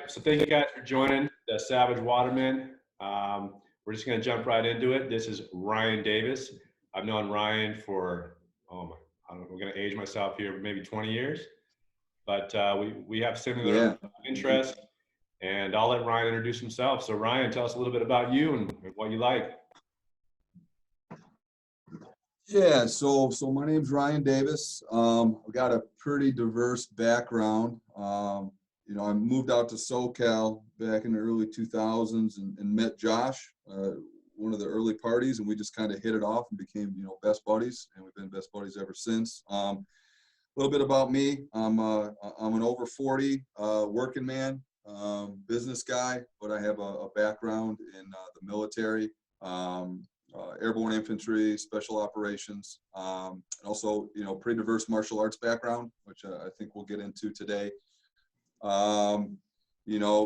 So thank you guys for joining the Savage Waterman. We're just going to jump right into it. This is Ryan Davis. I've known Ryan for, I don't know, we're going to age myself here, maybe 20 years. But we have similar interests, and I'll let Ryan introduce himself. So Ryan, tell us a little bit about you and what you like. Yeah, so my name's Ryan Davis. I've got a pretty diverse background. I moved out to SoCal back in the early 2000s and met Josh, one of the early parties, and we just kind of hit it off and became, best buddies, and we've been best buddies ever since. A little bit about me. I'm an over 40 working man, business guy, but I have a background in the military. Airborne infantry, special operations, and also, pretty diverse martial arts background, which I think we'll get into today.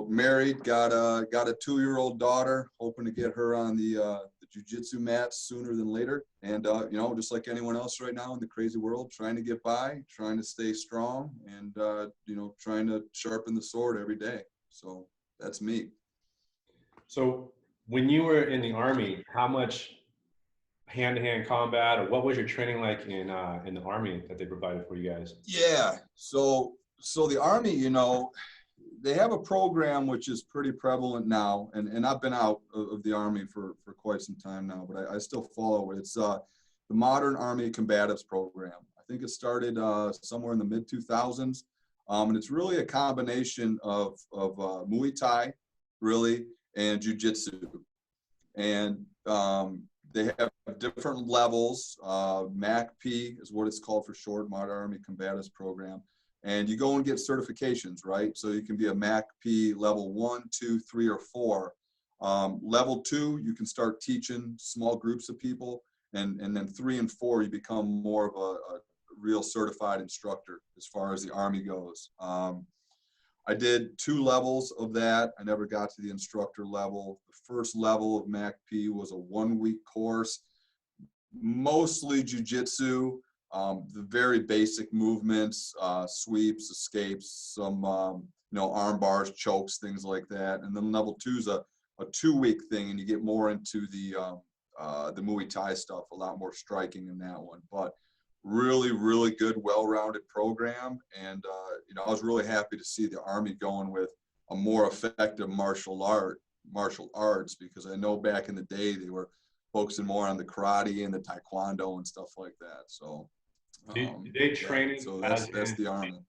Married, got a 2-year-old daughter, hoping to get her on the jiu-jitsu mats sooner than later. And, just like anyone else right now in the crazy world, trying to get by, trying to stay strong, and, trying to sharpen the sword every day. So that's me. So when you were in the Army, how much hand-to-hand combat, or what was your training like in the Army that they provided for you guys? Yeah, so the Army, they have a program which is pretty prevalent now, and I've been out of the Army for quite some time now, but I still follow it. It's the Modern Army Combatives Program. I think it started somewhere in the mid-2000s, and it's really a combination of Muay Thai, really, and jiu-jitsu. And they have different levels. MACP is what it's called for short, Modern Army Combatives Program. And you go and get certifications, right? So you can be a MACP level 1, 2, 3, or 4. Level 2, you can start teaching small groups of people. And then 3 and 4, you become more of a real certified instructor as far as the Army goes. I did 2 levels of that. I never got to the instructor level. The first level of MACP was a 1-week course, mostly jiu-jitsu, the very basic movements, sweeps, escapes, some, arm bars, chokes, things like that. And then level 2 is a 2-week thing, and you get more into the Muay Thai stuff, a lot more striking in that one. But really, really good, well-rounded program. And, I was really happy to see the Army going with a more effective martial arts, because I know back in the day they were focusing more on the karate and the taekwondo and stuff like that. So did they train it? So that's the Army.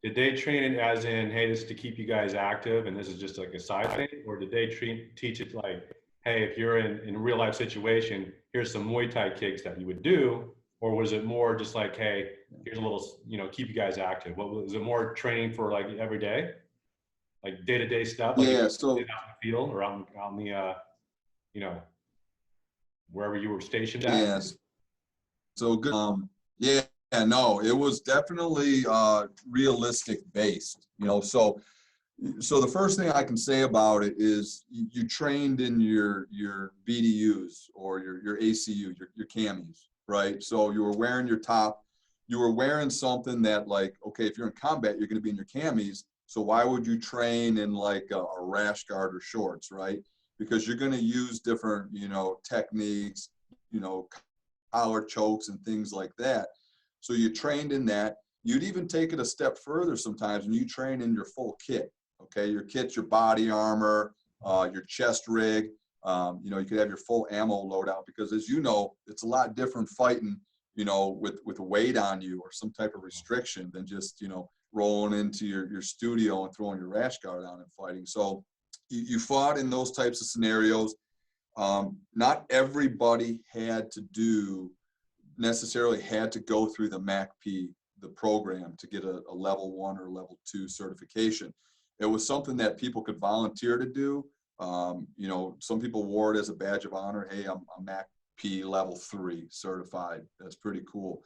Did they train it as in, hey, this is to keep you guys active and this is just like a side thing? Or did they teach it like, hey, if you're in a real life situation, here's some Muay Thai kicks that you would do? Or was it more just like, hey, here's a little, keep you guys active? What was it, more training for like every day? Like day-to-day stuff? Like yeah, so out in the field or out in the, wherever you were stationed at? Yes. So good. No, it was definitely realistic based, so the first thing I can say about it is you trained in your BDUs or your ACU, your camis, right? So you were wearing your top, you were wearing something that, like, okay, if you're in combat, you're going to be in your camis. So why would you train in like a rash guard or shorts, right? Because you're going to use different, techniques, collar chokes and things like that. So you trained in that. You'd even take it a step further sometimes, and you train in your full kit. Okay, your kit, your body armor, your chest rig. You could have your full ammo loadout, because, as you know, it's a lot different fighting, with weight on you or some type of restriction than just, rolling into your studio and throwing your rash guard on and fighting. So you fought in those types of scenarios. Not everybody necessarily had to go through the MACP, the program, to get a level 1 or level 2 certification. It was something that people could volunteer to do. Some people wore it as a badge of honor. Hey, I'm MACP level 3 certified. That's pretty cool.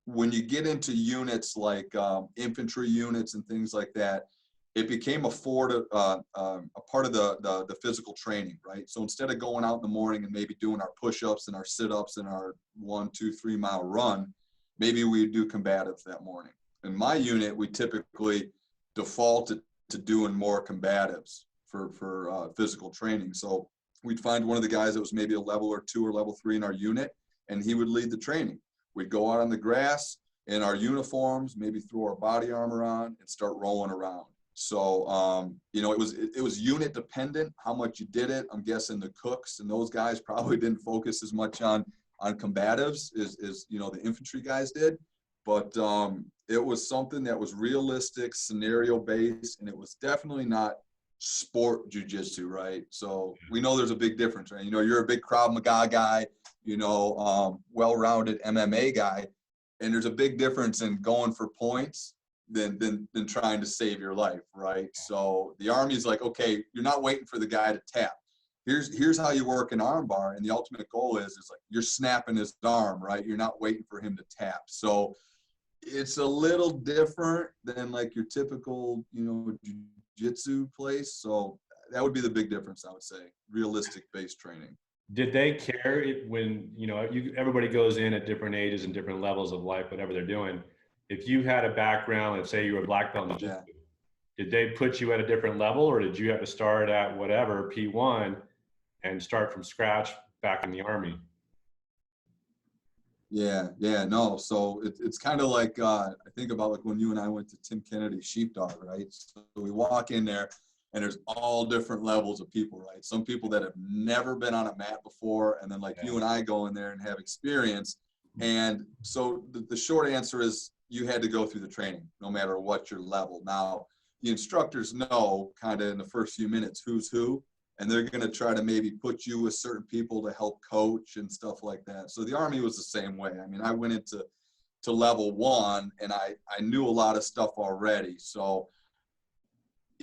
When you get into units like infantry units and things like that, it became a part of the physical training, right? So instead of going out in the morning and maybe doing our push-ups and our sit-ups and our 1, 2, 3 mile run, maybe we do combatives that morning. In my unit, we typically defaulted to doing more combatives for physical training. So we'd find one of the guys that was maybe a level or 2 or level 3 in our unit, and he would lead the training. We'd go out on the grass in our uniforms, maybe throw our body armor on and start rolling around. So, you know, it was unit dependent how much you did it. I'm guessing the cooks and those guys probably didn't focus as much on combatives as you know, the infantry guys did. But it was something that was realistic, scenario based, and it was definitely not sport jiu-jitsu, right? So we know there's a big difference, right? You know, you're a big Krav Maga guy, you know, well-rounded MMA guy, and there's a big difference in going for points than trying to save your life, right? So the Army's like, okay, you're not waiting for the guy to tap. Here's how you work an arm bar, and the ultimate goal is like you're snapping his arm, right? You're not waiting for him to tap. So it's a little different than like your typical, you know, jiu-jitsu place. So that would be the big difference, I would say, realistic based training. Did they care when, you know, everybody goes in at different ages and different levels of life, whatever they're doing. If you had a background, let's say you were a black belt in jiu-jitsu, did they put you at a different level, or did you have to start at whatever, P1, and start from scratch back in the Army? Yeah, no. So it's kind of like, I think about like when you and I went to Tim Kennedy's Sheepdog, right? So we walk in there and there's all different levels of people, right? Some people that have never been on a mat before, and then like you and I go in there and have experience. And so the short answer is you had to go through the training no matter what your level. Now, the instructors know kind of in the first few minutes who's who, and they're going to try to maybe put you with certain people to help coach and stuff like that. So the Army was the same way. I mean, I went into level 1 and I knew a lot of stuff already. So,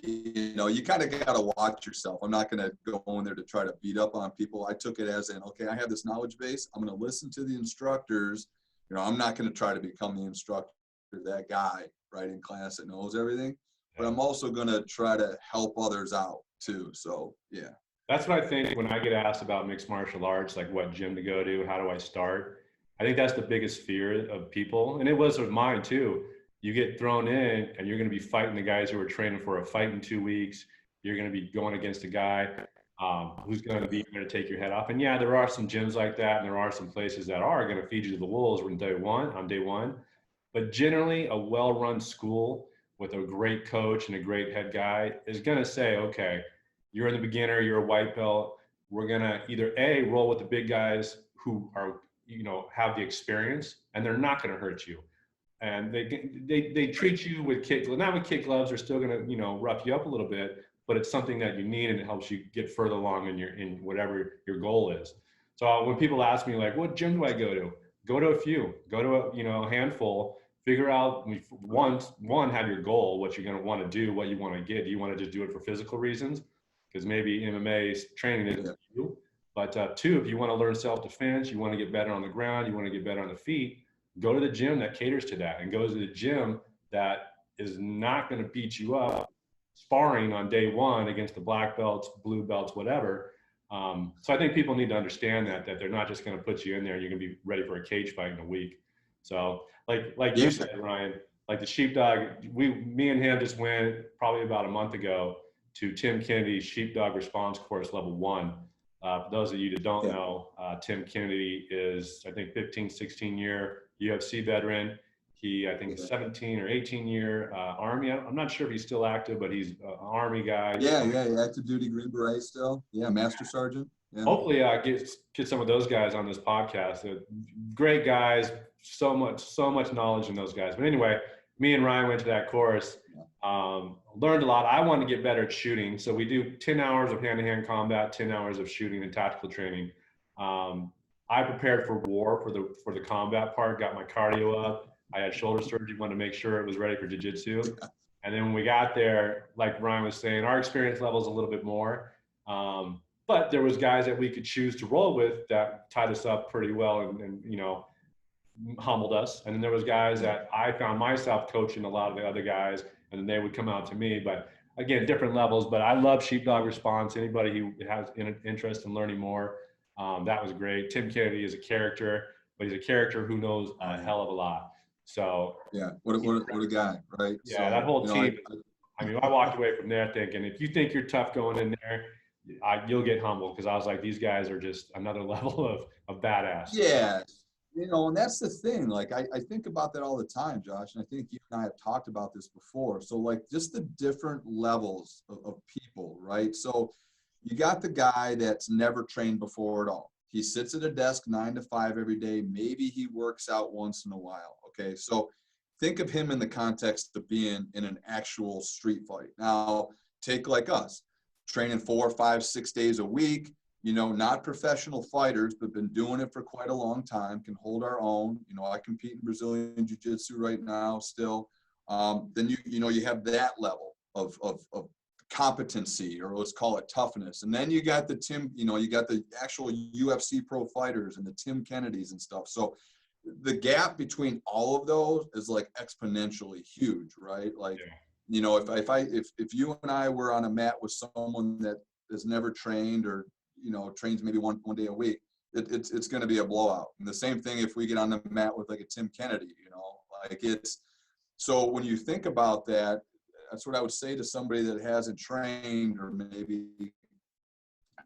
you know, you kind of got to watch yourself. I'm not going to go in there to try to beat up on people. I took it as in, okay, I have this knowledge base. I'm going to listen to the instructors. You know, I'm not going to try to become the instructor, that guy right in class that knows everything, but I'm also going to try to help others out too. So, yeah. That's what I think when I get asked about mixed martial arts, like what gym to go to, how do I start? I think that's the biggest fear of people. And it was of mine too. You get thrown in and you're going to be fighting the guys who are training for a fight in 2 weeks. You're going to be going against a guy who's going to be there to take your head off. And yeah, there are some gyms like that. And there are some places that are going to feed you to the wolves on day one. But generally a well-run school with a great coach and a great head guy is going to say, okay, you're in the beginner, you're a white belt. We're going to either A, roll with the big guys who are, you know, have the experience, and they're not going to hurt you. And they treat you with kick, not with kick gloves, they're still going to, you know, rough you up a little bit, but it's something that you need and it helps you get further along in whatever your goal is. So when people ask me like, what gym do I go to? Go to a few, go to a, you know, a handful, figure out one, have your goal, what you're going to want to do, what you want to get. Do you want to just do it for physical reasons? Because maybe MMA training isn't for you. But 2, if you want to learn self-defense, you want to get better on the ground, you want to get better on the feet, go to the gym that caters to that, and go to the gym that is not going to beat you up sparring on day 1 against the black belts, blue belts, whatever. So I think people need to understand that they're not just going to put you in there and you're going to be ready for a cage fight in a week. So like you said, Ryan, like the Sheepdog, me and him just went probably about a month ago to Tim Kennedy's Sheepdog Response Course Level 1. For those of you that don't know, Tim Kennedy is, I think, 15, 16-year UFC veteran. He, I think, 17 or 18-year Army. I'm not sure if he's still active, but he's an Army guy. Yeah, active duty Green Beret still. Yeah, Master Sergeant. Yeah. Hopefully get some of those guys on this podcast. They're great guys, so much knowledge in those guys. But anyway, me and Ryan went to that course, learned a lot. I wanted to get better at shooting. So we do 10 hours of hand-to-hand combat, 10 hours of shooting and tactical training. I prepared for war for the combat part, got my cardio up. I had shoulder surgery, wanted to make sure it was ready for jiu-jitsu. And then when we got there, like Ryan was saying, our experience level is a little bit more. But there was guys that we could choose to roll with that tied us up pretty well and you know, humbled us. And then there was guys that I found myself coaching a lot of the other guys, and then they would come out to me. But again, different levels. But I love Sheepdog Response. Anybody who has an interest in learning more, that was great. Tim Kennedy is a character, but he's a character who knows a hell of a lot. So yeah, what a guy, right? Yeah, so, that whole team. I mean, I walked away from there thinking, if you think you're tough going in there, you'll get humbled, because I was like, these guys are just another level of badass. Yeah. And that's the thing. Like, I think about that all the time, Josh. And I think you and I have talked about this before. So, like, just the different levels of people, right? So, you got the guy that's never trained before at all. He sits at a desk 9 to 5 every day. Maybe he works out once in a while. Okay. So, think of him in the context of being in an actual street fight. Now, take like us, training 4, 5, 6 days a week, not professional fighters, but been doing it for quite a long time, can hold our own. I compete in Brazilian jiu-jitsu right now still. Then you have that level of competency, or let's call it toughness. And then you got the you got the actual UFC pro fighters and the Tim Kennedys and stuff. So the gap between all of those is like exponentially huge, right? Like, if you and I were on a mat with someone that has never trained, or trains maybe one day a week, it's going to be a blowout. And the same thing if we get on the mat with like a Tim Kennedy, like it's. So when you think about that, that's what I would say to somebody that hasn't trained, or maybe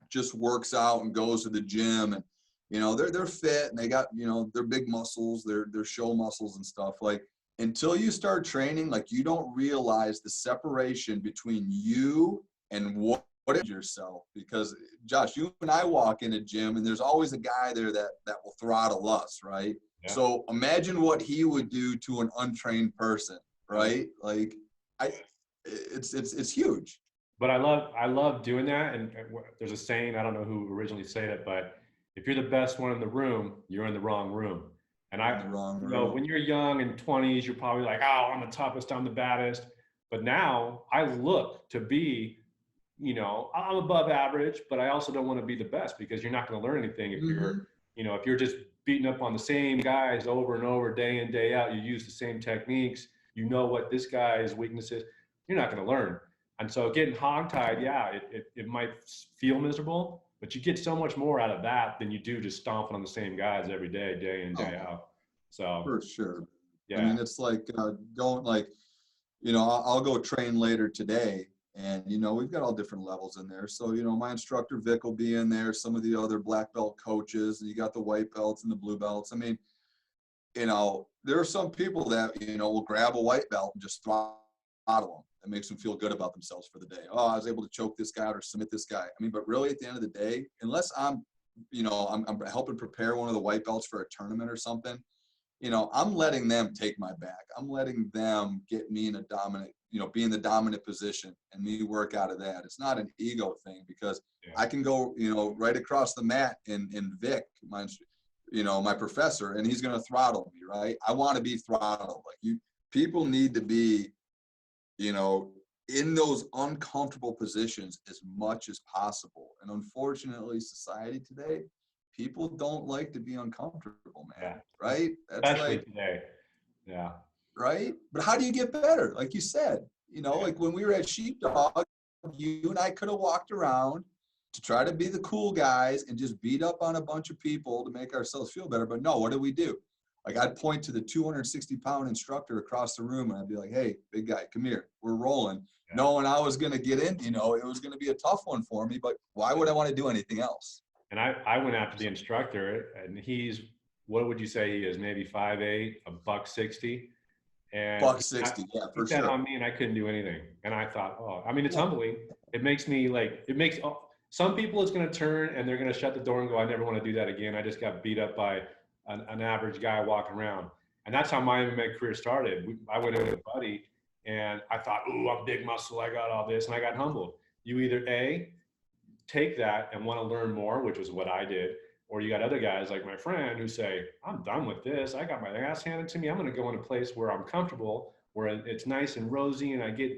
just works out and goes to the gym, and they're fit and they got their big muscles, their show muscles and stuff. Like, until you start training, like, you don't realize the separation between you and what is yourself. Because Josh, you and I walk in a gym and there's always a guy there that will throttle us, right? Yeah. So imagine what he would do to an untrained person, right? Like, it's huge. But I love doing that. And there's a saying, I don't know who originally said it, but if you're the best one in the room, you're in the wrong room. And when you're young and 20s, you're probably like, oh, I'm the toughest, I'm the baddest. But now I look to be, I'm above average, but I also don't want to be the best, because you're not going to learn anything if if you're just beating up on the same guys over and over, day in, day out. You use the same techniques, what this guy's weakness is, you're not going to learn. And so getting hogtied, it might feel miserable, but you get so much more out of that than you do just stomping on the same guys every day, day in, day out. So for sure. Yeah. I mean, it's like going like, I'll go train later today, and we've got all different levels in there. So my instructor Vic will be in there, some of the other black belt coaches, and you got the white belts and the blue belts. I mean, there are some people that will grab a white belt and just throttle them. It makes them feel good about themselves for the day. Oh, I was able to choke this guy out or submit this guy. I mean, but really at the end of the day, unless I'm helping prepare one of the white belts for a tournament or something, I'm letting them take my back. I'm letting them get me in a dominant, be in the dominant position and me work out of that. It's not an ego thing, because I can go, right across the mat and Vic, my professor, and he's going to throttle me, right? I want to be throttled. Like, people need to be, in those uncomfortable positions as much as possible. And unfortunately, society today, people don't like to be uncomfortable, man. Right? That's especially today. Yeah. Right? But how do you get better? Like you said, like when we were at Sheepdog, you and I could have walked around to try to be the cool guys and just beat up on a bunch of people to make ourselves feel better. But no, what do we do? Like, I'd point to the 260-pound instructor across the room and I'd be like, hey, big guy, come here. We're rolling. Yeah. Knowing I was going to get in, it was going to be a tough one for me, but why would I want to do anything else? And I went after the instructor, and he's, what would you say he is? Maybe 5'8", $160. And $160, yeah, for sure. On me, and I couldn't do anything. And I thought, it's humbling. It makes me some people it's going to turn and they're going to shut the door and go, I never want to do that again. I just got beat up by an average guy walking around. And that's how my MMA career started. I went in with a buddy and I thought, ooh, I'm big muscle, I got all this, and I got humbled. You either take that and want to learn more, which was what I did, or you got other guys like my friend who say, I'm done with this, I got my ass handed to me, I'm going to go in a place where I'm comfortable, where it's nice and rosy and I get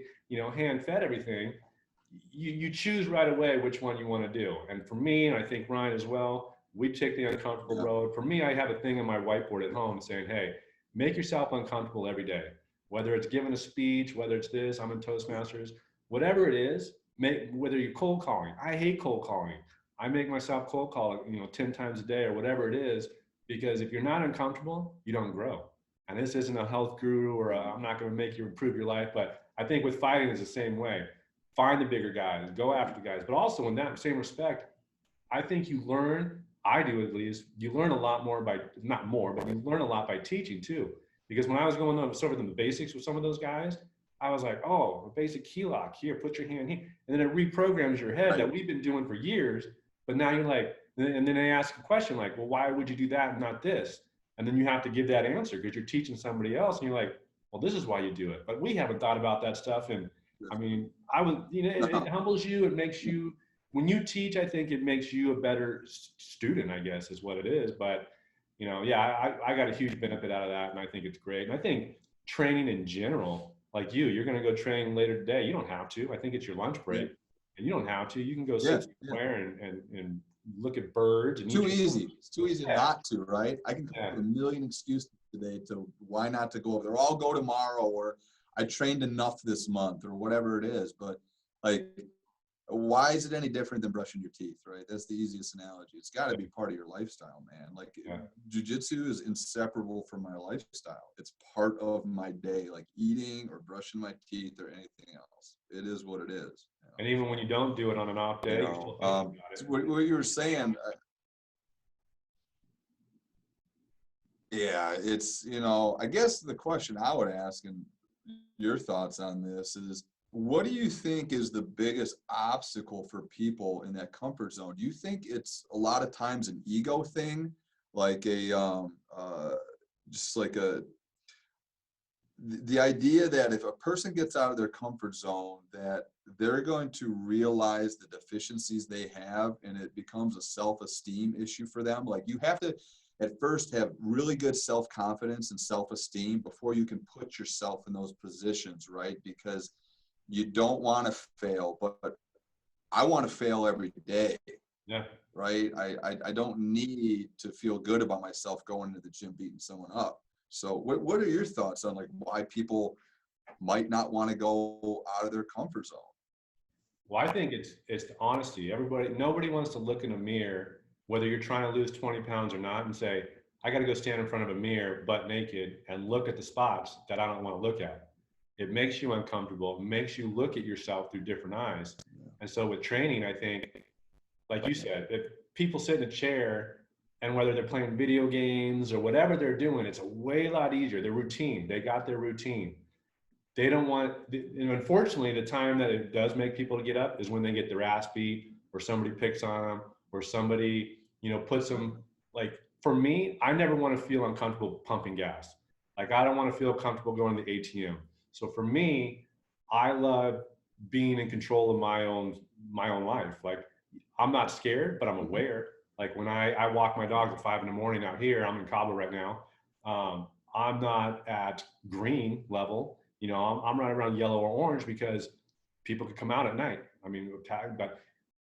hand fed everything. You choose right away which one you want to do. And for me, and I think Ryan as well, we take the uncomfortable road. For me, I have a thing on my whiteboard at home saying, hey, make yourself uncomfortable every day. Whether it's giving a speech, whether it's this, I'm in Toastmasters, whatever it is, whether you're cold calling. I hate cold calling. I make myself cold call, 10 times a day or whatever it is, because if you're not uncomfortable, you don't grow. And this isn't a health guru or I'm not going to make you improve your life, but I think with fighting is the same way. Find the bigger guys, go after the guys. But also in that same respect, I think you learn, I do at least, you learn a lot more by, not more, but you learn a lot by teaching too. Because when I was going over the basics with some of those guys, I was like, oh, a basic key lock here, put your hand here. And then it reprograms your head that we've been doing for years. But now you're like, and then they ask a question like, well, why would you do that and not this? And then you have to give that answer because you're teaching somebody else. And you're like, well, this is why you do it. But we haven't thought about that stuff. And I mean, I would, it humbles you. It makes you, when you teach, I think it makes you a better student, I guess is what it is. But, yeah, I got a huge benefit out of that. And I think it's great. And I think training in general, like you're going to go train later today. You don't have to. I think it's your lunch break. And you don't have to. You can go sit somewhere and look at birds. And too easy. It's too easy not to, right? I can come up with a million excuses today to why not to go over there. I'll go tomorrow, or I trained enough this month, or whatever it is. But like, why is it any different than brushing your teeth, right? That's the easiest analogy. It's got to be part of your lifestyle, man. Like jiu-jitsu is inseparable from my lifestyle. It's part of my day, like eating or brushing my teeth or anything else. It is what it is. And even when you don't do it on an off day, what you were saying, it's, I guess the question I would ask, and your thoughts on this is, what do you think is the biggest obstacle for people in that comfort zone? Do you think it's a lot of times an ego thing, like the idea that if a person gets out of their comfort zone, that they're going to realize the deficiencies they have, and it becomes a self-esteem issue for them? Like, you have to at first have really good self-confidence and self-esteem before you can put yourself in those positions, right? Because you don't want to fail, but I want to fail every day. Yeah. Right. I don't need to feel good about myself going to the gym beating someone up. So what are your thoughts on like why people might not want to go out of their comfort zone? Well, I think it's the honesty. Nobody wants to look in a mirror, whether you're trying to lose 20 pounds or not, and say, I got to go stand in front of a mirror butt naked and look at the spots that I don't want to look at. It makes you uncomfortable. It makes you look at yourself through different eyes. And so with training, I think, like you said, if people sit in a chair and whether they're playing video games or whatever they're doing, it's a lot easier. Their routine, they got their routine. They don't want, and unfortunately, the time that it does make people to get up is when they get their ass beat or somebody picks on them or somebody, puts them, like for me, I never want to feel uncomfortable pumping gas. Like I don't want to feel comfortable going to the ATM. So for me, I love being in control of my own life. Like I'm not scared, but I'm aware. Like when I walk my dogs at 5 a.m. out here, I'm in Cabo right now. I'm not at green level. I'm right around yellow or orange because people could come out at night. I mean,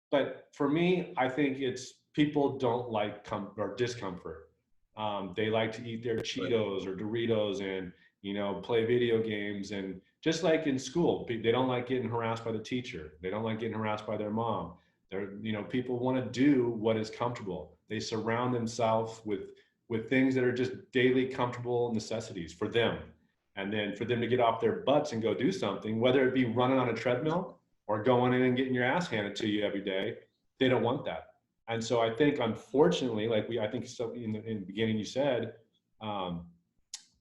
but for me, I think it's people don't like discomfort. They like to eat their Cheetos or Doritos and play video games. And just like in school, they don't like getting harassed by the teacher. They don't like getting harassed by their mom. People want to do what is comfortable. They surround themselves with things that are just daily comfortable necessities for them. And then for them to get off their butts and go do something, whether it be running on a treadmill or going in and getting your ass handed to you every day, they don't want that. And so I think, unfortunately, I think so in the beginning you said,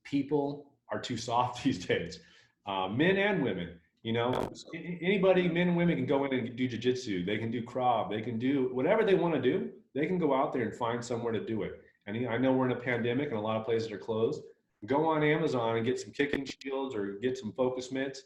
people are too soft these days, men and women. Anybody, men and women can go in and do jiu-jitsu. They can do Krav. They can do whatever they want to do. They can go out there and find somewhere to do it. And I know we're in a pandemic and a lot of places are closed. Go on Amazon and get some kicking shields or get some focus mitts.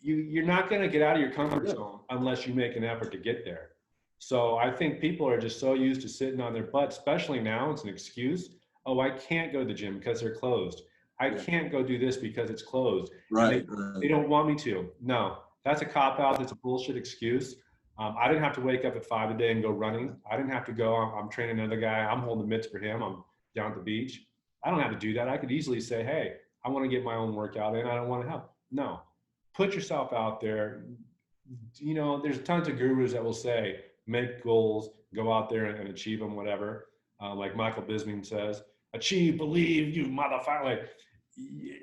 You're not going to get out of your comfort zone unless you make an effort to get there. So I think people are just so used to sitting on their butt, especially now. It's an excuse. Oh, I can't go to the gym because they're closed. I can't go do this because it's closed. Right. They don't want me to. No, that's a cop-out. That's a bullshit excuse. I didn't have to wake up at 5 a day and go running. I didn't have to go. I'm training another guy. I'm holding mitts for him. I'm down at the beach. I don't have to do that. I could easily say, hey, I want to get my own workout in. I don't want to help. No, put yourself out there. There's tons of gurus that will say, make goals, go out there and achieve them, whatever. Like Michael Bisping says, achieve, believe, you motherfucker. Like,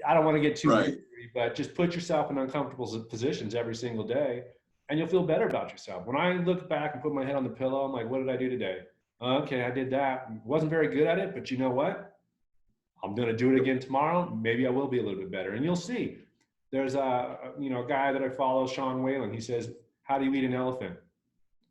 I don't want to get too, but just put yourself in uncomfortable positions every single day and you'll feel better about yourself. When I look back and put my head on the pillow, I'm like, what did I do today? Okay, I did that. Wasn't very good at it, but you know what? I'm going to do it again tomorrow. Maybe I will be a little bit better. And you'll see. There's a guy that I follow, Sean Whalen. He says, how do you eat an elephant?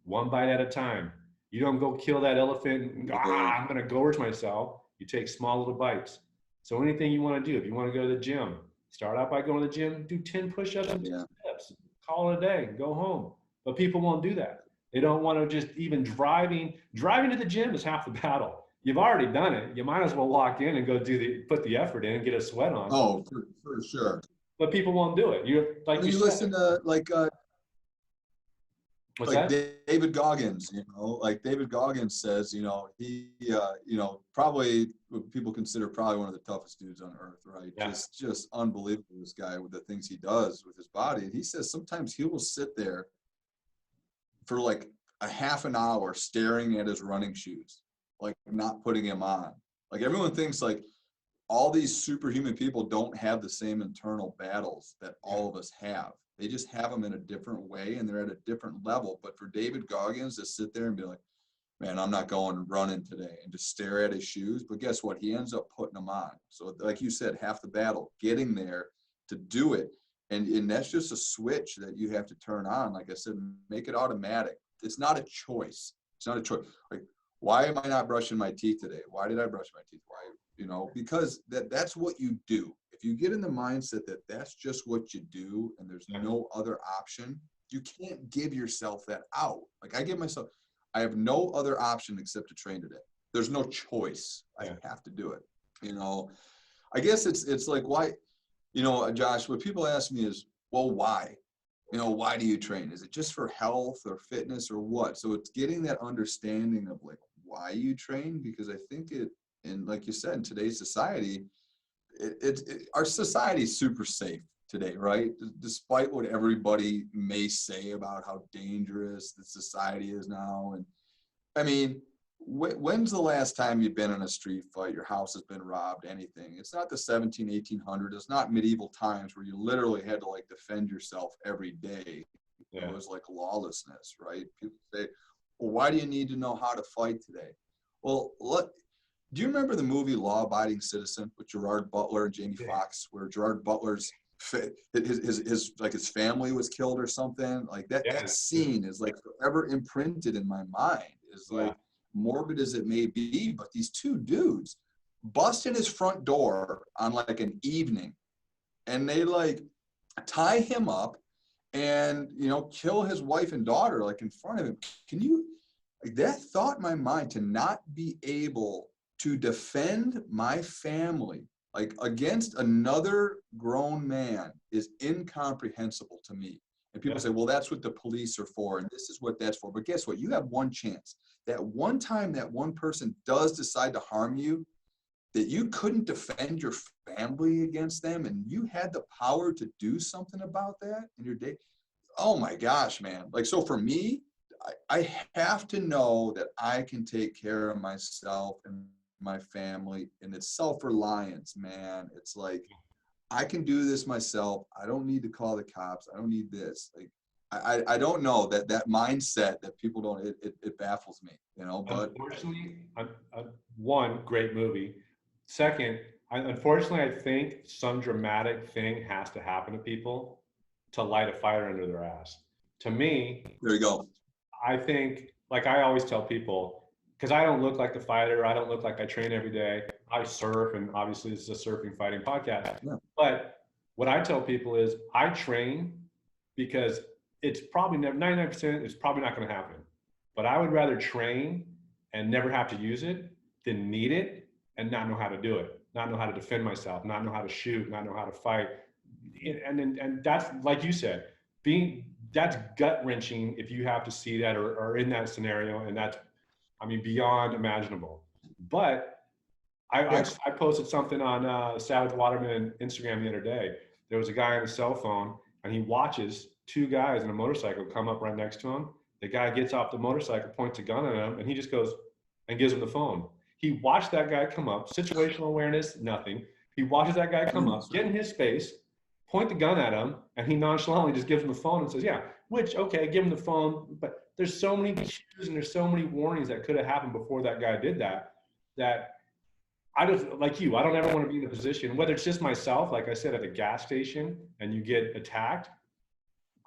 One bite at a time. You don't go kill that elephant and go, I'm going to gorge myself. You take small little bites. So anything you want to do, if you want to go to the gym, start out by going to the gym, do 10 push-ups and 10 steps. Call it a day, go home. But people won't do that. They don't want to just even driving to the gym is half the battle. You've already done it. You might as well walk in and go put the effort in and get a sweat on. Oh, for sure. But people won't do it. You listen to like what's that? David Goggins, like David Goggins says, he, probably what people consider probably one of the toughest dudes on earth, right? Yeah. Just unbelievable, this guy, with the things he does with his body. And he says sometimes he will sit there for like a half an hour staring at his running shoes, like not putting him on. Like everyone thinks like all these superhuman people don't have the same internal battles that all of us have. They just have them in a different way and they're at a different level. But for David Goggins to sit there and be like, man, I'm not going running today, and just stare at his shoes. But guess what? He ends up putting them on. So like you said, half the battle, getting there to do it. And that's just a switch that you have to turn on. Like I said, make it automatic. It's not a choice. It's not a choice. Like, why am I not brushing my teeth today? Why did I brush my teeth? Why? Because that's what you do. If you get in the mindset that that's just what you do and there's no other option, you can't give yourself that out. Like I give myself, I have no other option except to train today. There's no choice. I have to do it. I guess it's like, why, Josh, what people ask me is, well, why? Why do you train? Is it just for health or fitness or what? So it's getting that understanding of like why you train, because I think and like you said, in today's society, our society is super safe today, right? Despite what everybody may say about how dangerous the society is now. And I mean, when's the last time you've been in a street fight? Your house has been robbed, anything. It's not the 1800s. It's not medieval times where you literally had to like defend yourself every day. It was like lawlessness, right? People say, well, why do you need to know how to fight today? Well, do you remember the movie Law Abiding Citizen with Gerard Butler and Jamie Foxx, where Gerard Butler's his family was killed or something? Like that scene is like forever imprinted in my mind. Is like, morbid as it may be, but these two dudes bust in his front door on like an evening, and they like tie him up and kill his wife and daughter like in front of him. Can you, like, that thought in my mind, to not be able to defend my family like against another grown man is incomprehensible to me. And people say, well, that's what the police are for, and this is what that's for. But guess what? You have one chance. That one time that one person does decide to harm you, that you couldn't defend your family against them, and you had the power to do something about that in your day. Oh my gosh, man. Like, so for me, I have to know that I can take care of myself and my family, and it's self-reliance, man. It's like, I can do this myself. I don't need to call the cops. I don't need this. Like, I don't know, that mindset that people don't, it baffles me, but unfortunately, one, great movie. Second, unfortunately, I think some dramatic thing has to happen to people to light a fire under their ass. To me, there you go. I think, like I always tell people, because I don't look like the fighter, I don't look like I train every day. I surf, and obviously this is a surfing fighting podcast. Yeah. But what I tell people is I train because it's probably never, 99%, it's probably not going to happen. But I would rather train and never have to use it than need it and not know how to do it, not know how to defend myself, not know how to shoot, not know how to fight. And that's, like you said, that's gut wrenching if you have to see that or in that scenario, and that's, I mean, beyond imaginable. But I posted something on Savage Waterman Instagram the other day. There was a guy on his cell phone, and he watches two guys in a motorcycle come up right next to him. The guy gets off the motorcycle, points a gun at him, and he just goes and gives him the phone. He watched that guy come up, situational awareness, nothing. He watches that guy come up, get in his space, point the gun at him, and he nonchalantly just gives him the phone and says, yeah, which, okay, give him the phone. But there's so many cues and there's so many warnings that could have happened before that guy did that, that I just, like you, I don't ever want to be in a position, whether it's just myself, like I said, at a gas station and you get attacked.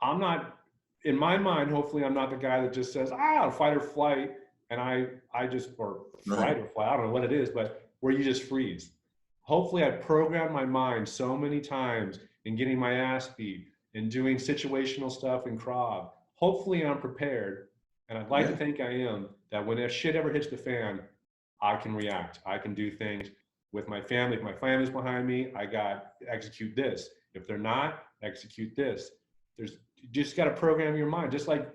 I'm not, in my mind, hopefully I'm not the guy that just says, fight or flight. And I just, or fight or flight, I don't know what it is, but where you just freeze. Hopefully I programmed my mind so many times in getting my ass beat and doing situational stuff in Krav. Hopefully I'm prepared. And I'd like to think I am, that when that shit ever hits the fan, I can react. I can do things with my family. If my family's behind me, I got execute this. If they're not, execute this. You just got to program your mind, just like,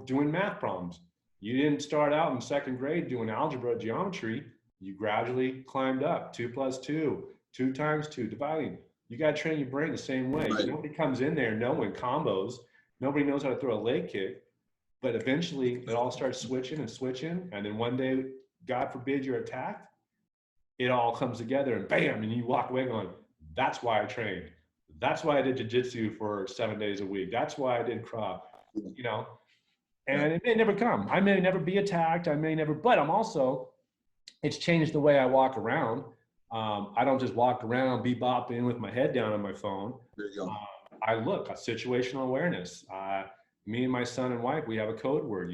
doing math problems. You didn't start out in second grade doing algebra, geometry. You gradually climbed up. 2 + 2, 2 × 2, dividing. You got to train your brain the same way. Right. Nobody comes in there knowing combos. Nobody knows how to throw a leg kick. But eventually, it all starts switching and switching. And then one day, God forbid you're attacked, it all comes together and bam, and you walk away going, that's why I trained. That's why I did jiu-jitsu for 7 days a week. That's why I did Krav, and it may never come. I may never be attacked. I may never, but it's changed the way I walk around. I don't just walk around bebopping with my head down on my phone. There you go. I look at situational awareness. Me and my son and wife, we have a code word,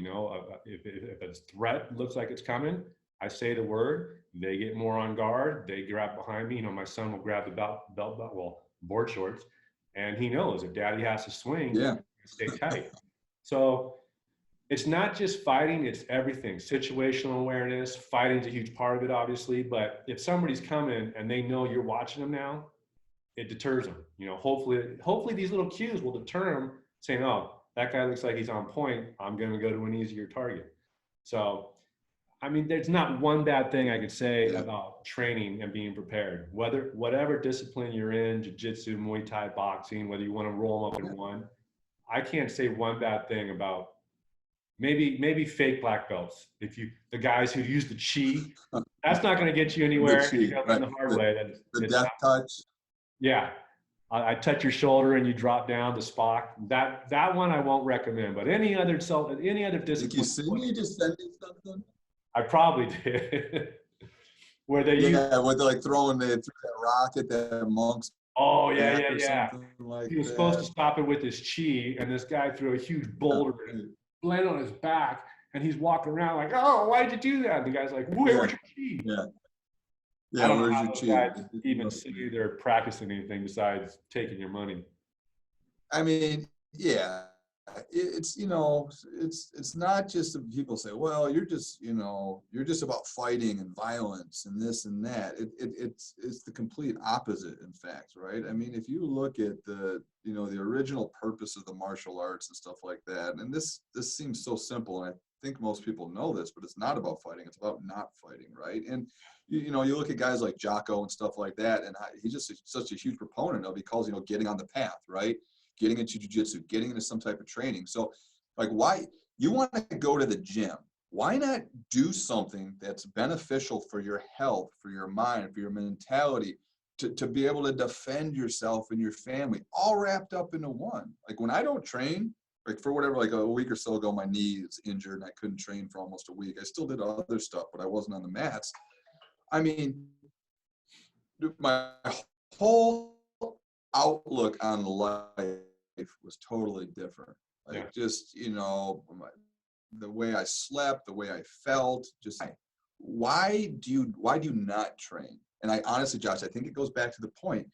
if a threat looks like it's coming, I say the word, they get more on guard, they grab behind me. My son will grab the board shorts, and he knows if daddy has to swing, stay tight. So it's not just fighting, it's everything. Situational awareness, fighting's a huge part of it, obviously, but if somebody's coming and they know you're watching them now, it deters them. Hopefully these little cues will deter them, saying, oh, that guy looks like he's on point, I'm going to go to an easier target. So, there's not one bad thing I could say about training and being prepared. Whatever discipline you're in, jiu-jitsu, Muay Thai, boxing, whether you want to roll them up in one, I can't say one bad thing about maybe fake black belts. The guys who use the chi, that's not going to get you anywhere. You got to learn the hard way. The death touch. Yeah. I touch your shoulder and you drop down the Spock. That one I won't recommend. But any other discipline. Did you see me just sending something? I probably did. Where they where they're like throwing that rock at the monks. Oh yeah. Like he was supposed to stop it with his chi, and this guy threw a huge boulder and landed on his back, and he's walking around like, oh, why'd you do that? And the guy's like, where's your chi? I don't know how those guys even say they're practicing anything besides taking your money. It's it's not just people say, well, you're just about fighting and violence and this and that. It's the complete opposite, in fact, right? If you look at the original purpose of the martial arts and stuff like that, and this seems so simple, and I think most people know this, but it's not about fighting, it's about not fighting, right? And you look at guys like Jocko and stuff like that, and he's just such a huge proponent of, he calls, getting on the path, right? Getting into jiu-jitsu, getting into some type of training. So like, why you want to go to the gym? Why not do something that's beneficial for your health, for your mind, for your mentality, to be able to defend yourself and your family, all wrapped up into one? Like when I don't train, like for whatever, like a week or so ago, my knee is injured and I couldn't train for almost a week. I still did other stuff, but I wasn't on the mats. My whole outlook on life was totally different. Like just, the way I slept, the way I felt, just why do you not train? And I honestly, Josh, I think it goes back to the point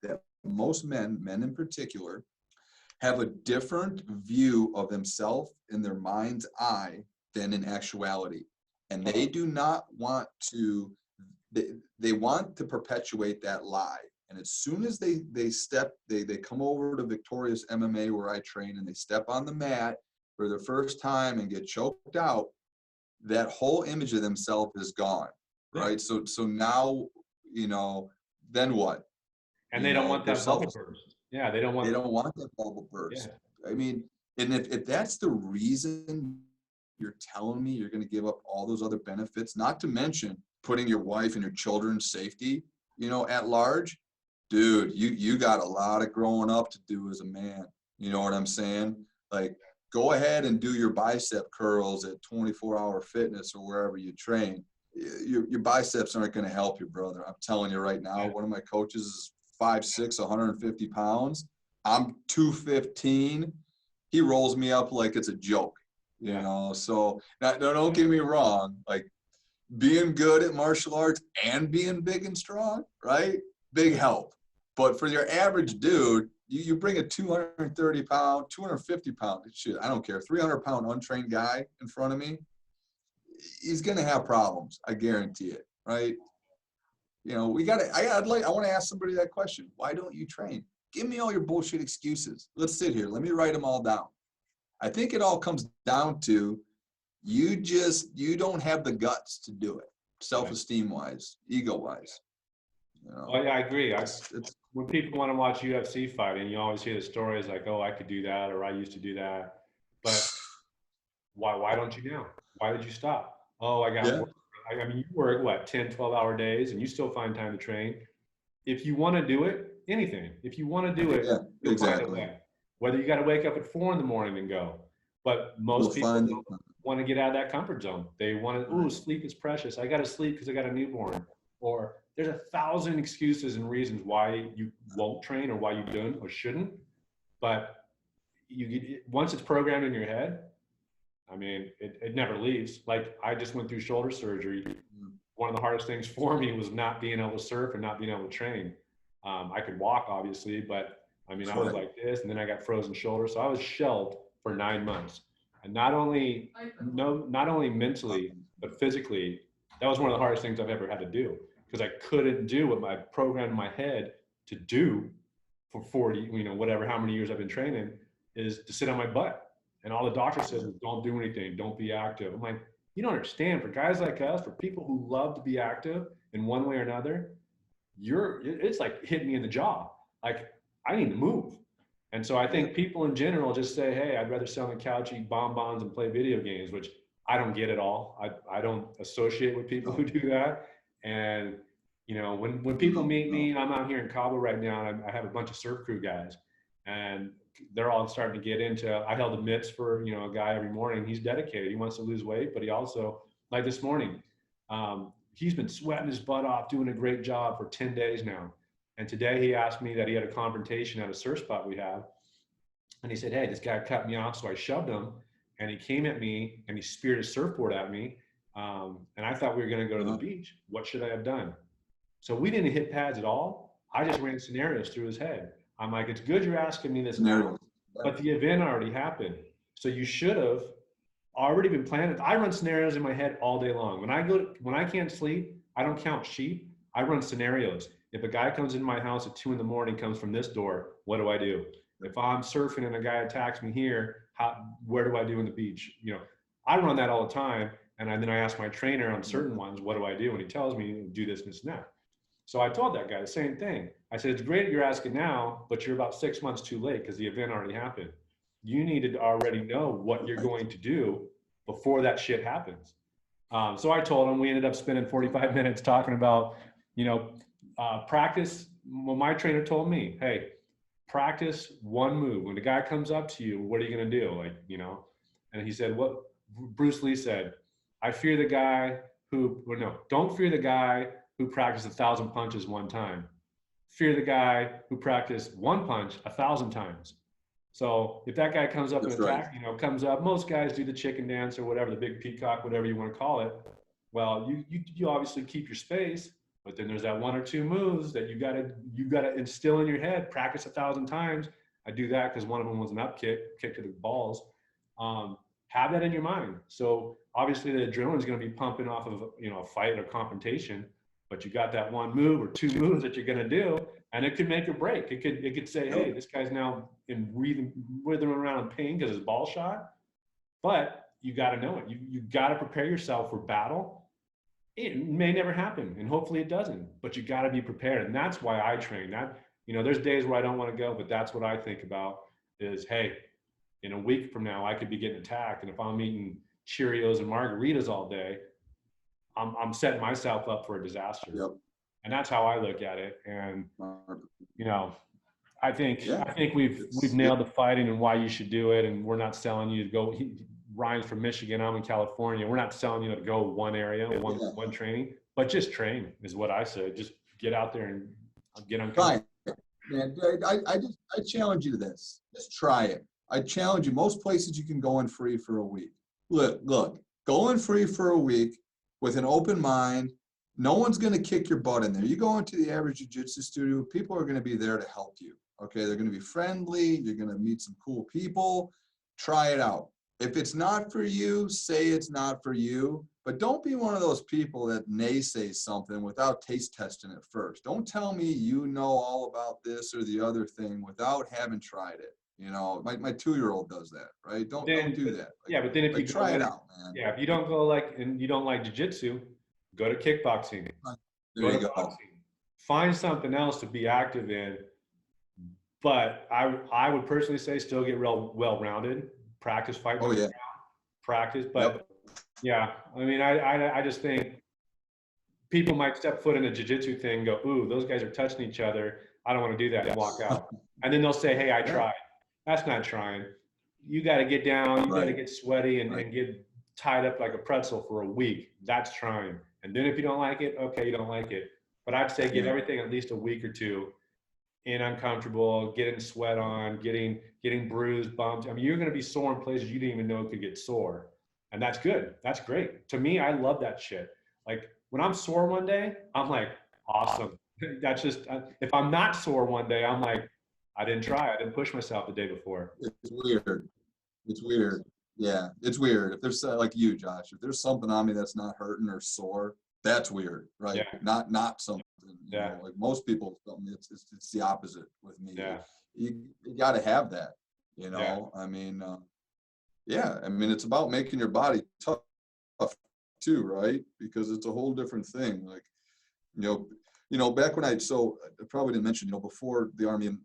that most men in particular, have a different view of themselves in their mind's eye than in actuality. And they do not want to, they want to perpetuate that lie. And as soon as they come over to Victorious MMA where I train, and they step on the mat for the first time and get choked out, that whole image of themselves is gone, right? So now, then what? And they don't want that bubble burst. Yeah, they don't want that bubble burst. Yeah. And if that's the reason you're telling me you're going to give up all those other benefits, not to mention putting your wife and your children's safety, at large, dude, you got a lot of growing up to do as a man. You know what I'm saying? Like, go ahead and do your bicep curls at 24-hour fitness or wherever you train. Your biceps aren't going to help you, brother. I'm telling you right now, one of my coaches is 5'6", 150 pounds. I'm 215. He rolls me up like it's a joke, you know? So don't get me wrong. Like, being good at martial arts and being big and strong, right? Big help. But for your average dude, you bring a 230 pound, 250 pound, shit, I don't care, 300 pound untrained guy in front of me, he's going to have problems. I guarantee it, right? You know, I want to ask somebody that question. Why don't you train? Give me all your bullshit excuses. Let's sit here. Let me write them all down. I think it all comes down to you don't have the guts to do it, self-esteem wise, ego wise. You know, Oh yeah, I agree. When people want to watch UFC fighting, you always hear the stories like, "Oh, I could do that," or "I used to do that," but why don't you now? Why did you stop? Oh, I got work. I mean, you work what, 10, 12-hour days, and you still find time to train. If you want to do it, anything. If you want to do it, you'll find a way. Whether you got to wake up at 4 in the morning and go, but most people want to get out of that comfort zone. They want to, ooh, sleep is precious. I got to sleep because I got a newborn. Or there's 1,000 excuses and reasons why you won't train or why you don't or shouldn't. But once it's programmed in your head, I mean, it never leaves. Like, I just went through shoulder surgery. One of the hardest things for me was not being able to surf and not being able to train. I could walk, obviously, but I mean, I was like this, and then I got frozen shoulder. So I was shelved for 9 months. And not only mentally, but physically, that was one of the hardest things I've ever had to do, because I couldn't do what I programmed in my head to do for 40, whatever, how many years I've been training, is to sit on my butt. And all the doctor says is, don't do anything, don't be active. I'm like, you don't understand. For guys like us, for people who love to be active in one way or another, it's like hitting me in the jaw. Like, I need to move. And so I think people in general just say, hey, I'd rather sit on the couch, eat bonbons, and play video games, which I don't get at all. I don't associate with people who do that. And when people meet me, I'm out here in Cabo right now, and I have a bunch of surf crew guys, and they're all starting to get into, I held the mitts for, a guy every morning. He's dedicated. He wants to lose weight, but he also, like this morning, he's been sweating his butt off, doing a great job for 10 days now. And today he asked me that he had a confrontation at a surf spot we have. And he said, hey, this guy cut me off. So I shoved him, and he came at me and he speared his surfboard at me. And I thought we were going to go to the beach. What should I have done? So we didn't hit pads at all. I just ran scenarios through his head. I'm like, it's good you're asking me this now, but the event already happened. So you should have already been planning. I run scenarios in my head all day long. When I can't sleep, I don't count sheep. I run scenarios. If a guy comes in my house at 2 in the morning, comes from this door, what do I do? If I'm surfing and a guy attacks me here, where do I do in the beach? I run that all the time. And then I ask my trainer on certain ones, what do I do? And he tells me, do this, this, and that. So I told that guy the same thing. I said, it's great you're asking now, but you're about 6 months too late because the event already happened. You needed to already know what you're going to do before that shit happens. So I told him, we ended up spending 45 minutes talking about, practice. Well, my trainer told me, hey, practice one move. When the guy comes up to you, what are you going to do? And he said, what Bruce Lee said, I fear the guy don't fear the guy who practiced 1,000 punches one time. Fear the guy who practiced one punch 1,000 times. So if that guy comes up and attacks, comes up, most guys do the chicken dance or whatever, the big peacock, whatever you want to call it. Well, you obviously keep your space, but then there's that 1 or 2 moves that you gotta instill in your head, practice 1,000 times. I do that because one of them was an up kick to the balls. Have that in your mind. So obviously the adrenaline is going to be pumping off of a fight or confrontation, but you got that 1 move or 2 moves that you're going to do, and it could make or break. It could say, hey, this guy's now withering around in pain because his ball shot. But you got to know it. You got to prepare yourself for battle. It may never happen, and hopefully it doesn't. But you got to be prepared, and that's why I train. There's days where I don't want to go, but that's what I think about. Is hey, in a week from now, I could be getting attacked, and if I'm eating Cheerios and margaritas all day, I'm setting myself up for a disaster. Yep. And that's how I look at it. And, you know, Yeah. I think we've nailed the fighting and why you should do it. And we're not selling you to go. Ryan's from Michigan. I'm in California. We're not selling you to go one area, one training, but just train is what I say. Just get out there and get uncomfortable. Fine. Man, I challenge you to this. Just try it. I challenge you. Most places you can go in free for a week. Look, go in free for a week with an open mind. No one's going to kick your butt in there. You go into the average jiu-jitsu studio, people are going to be there to help you. Okay, they're going to be friendly. You're going to meet some cool people. Try it out. If it's not for you, say it's not for you. But don't be one of those people that naysay something without taste testing it first. Don't tell me you know all about this or the other thing without having tried it. You know, my 2-year-old does that, right? Don't do that. Yeah, but then if you try it out, man. Yeah, if you don't go and you don't like jiu-jitsu, go to kickboxing. There you go. Boxing. Find something else to be active in. But I would personally say still get real well-rounded. Practice fighting. Oh, yeah. Practice, but yeah, I mean, I just think people might step foot in a jiu-jitsu thing and go, ooh, those guys are touching each other. I don't want to do that, and walk out. And then they'll say, hey, I tried. That's not trying. You got to get down. You got to get sweaty and get tied up like a pretzel for a week. That's trying. And then if you don't like it, okay, you don't like it. But I'd say give everything at least a week or two in uncomfortable, getting sweat on, getting bruised, bumped. I mean, you're going to be sore in places you didn't even know could get sore. And that's good. That's great. To me, I love that shit. Like when I'm sore one day, I'm like, awesome. That's just, if I'm not sore one day, I'm like, I didn't try. I didn't push myself the day before. It's weird. It's weird. Yeah, it's weird. If there's like you, Josh, if there's something on me that's not hurting or sore, that's weird, right? Yeah. Not something. You know, like most people, it's the opposite with me. Yeah. You got to have that. You know, I mean, I mean, it's about making your body tough too, right? Because it's a whole different thing. Like, you know, back when I probably didn't mention, before the Army and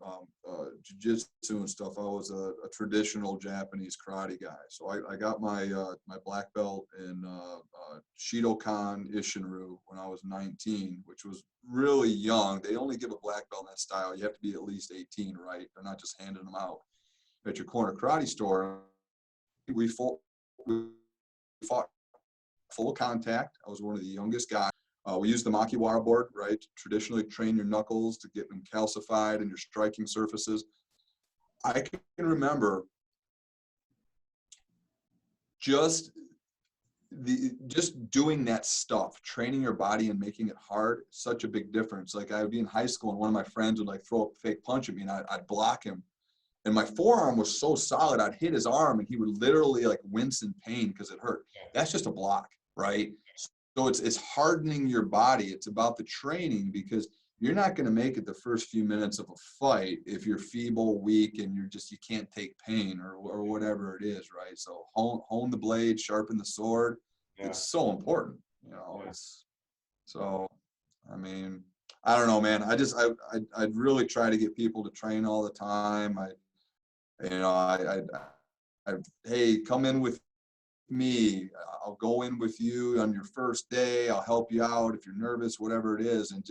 jiu-jitsu and stuff, I was a traditional Japanese karate guy. So I got my my black belt in Shidokan Ishinryu when I was 19, which was really young. They only give a black belt in that style. You have to be at least 18, right? They're not just handing them out at your corner karate store. We fought full contact. I was one of the youngest guys. We used the Makiwara board, right? To traditionally train your knuckles to get them calcified and your striking surfaces. I can remember just doing that stuff, training your body and making it hard, such a big difference. Like I would be in high school and one of my friends would like throw a fake punch at me and I'd block him. And my forearm was so solid, I'd hit his arm and he would literally like wince in pain because it hurt. That's just a block, right? So it's hardening your body. It's about the training because you're not going to make it the first few minutes of a fight if you're feeble, weak, and you can't take pain or whatever it is, right? So hone the blade, sharpen the sword. Yeah. It's so important, So, I mean, I don't know, man. I'd really try to get people to train all the time. Hey, come in with me. I'll go in with you on your first day. I'll help you out if you're nervous, whatever it is. And